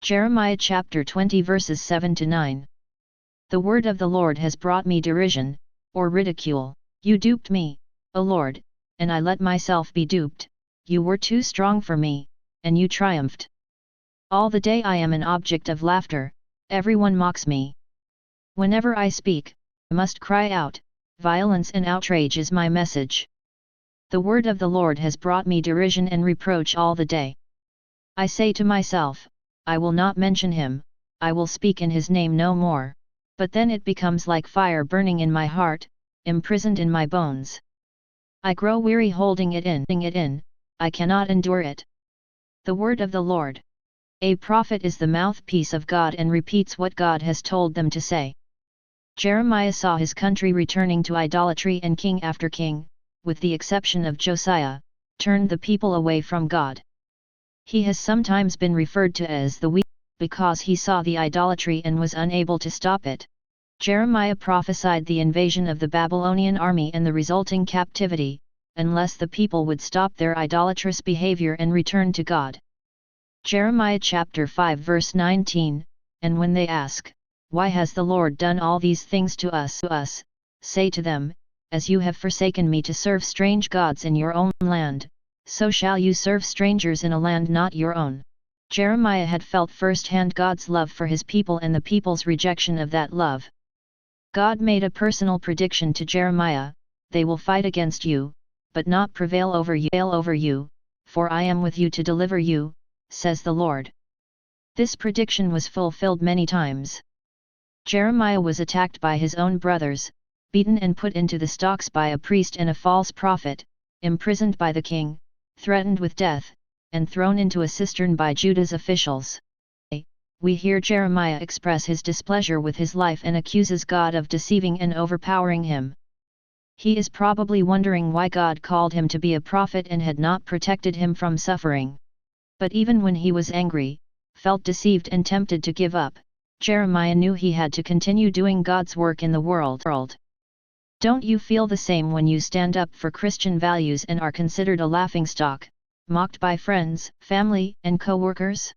Jeremiah chapter 20 verses 7-9. The word of the Lord has brought me derision, or ridicule. You duped me, O Lord, and I let myself be duped. You were too strong for me, and you triumphed. All the day I am an object of laughter, everyone mocks me. Whenever I speak, I must cry out, violence and outrage is my message. The word of the Lord has brought me derision and reproach all the day. I say to myself, I will not mention him, I will speak in his name no more. But then it becomes like fire burning in my heart, imprisoned in my bones. I grow weary holding it in, I cannot endure it. The word of the Lord. A prophet is the mouthpiece of God and repeats what God has told them to say. Jeremiah saw his country returning to idolatry, and king after king, with the exception of Josiah, turned the people away from God. He has sometimes been referred to as the weak, because he saw the idolatry and was unable to stop it. Jeremiah prophesied the invasion of the Babylonian army and the resulting captivity, unless the people would stop their idolatrous behavior and return to God. Jeremiah chapter 5 verse 19, and when they ask, why has the Lord done all these things to us? Say to them, as you have forsaken me to serve strange gods in your own land, so shall you serve strangers in a land not your own. Jeremiah had felt firsthand God's love for his people and the people's rejection of that love. God made a personal prediction to Jeremiah, they will fight against you, but not prevail over you, for I am with you to deliver you, says the Lord. This prediction was fulfilled many times. Jeremiah was attacked by his own brothers, beaten and put into the stocks by a priest and a false prophet, imprisoned by the king, threatened with death, and thrown into a cistern by Judah's officials. We hear Jeremiah express his displeasure with his life and accuses God of deceiving and overpowering him. He is probably wondering why God called him to be a prophet and had not protected him from suffering. But even when he was angry, felt deceived and tempted to give up, Jeremiah knew he had to continue doing God's work in the world. Don't you feel the same when you stand up for Christian values and are considered a laughingstock, mocked by friends, family, and co-workers?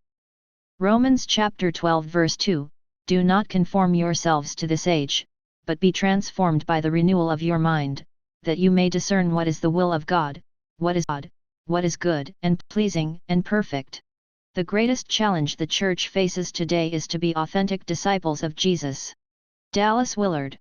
Romans chapter 12 verse 2, do not conform yourselves to this age, but be transformed by the renewal of your mind, that you may discern what is the will of God, what is good and pleasing and perfect. The greatest challenge the church faces today is to be authentic disciples of Jesus. Dallas Willard.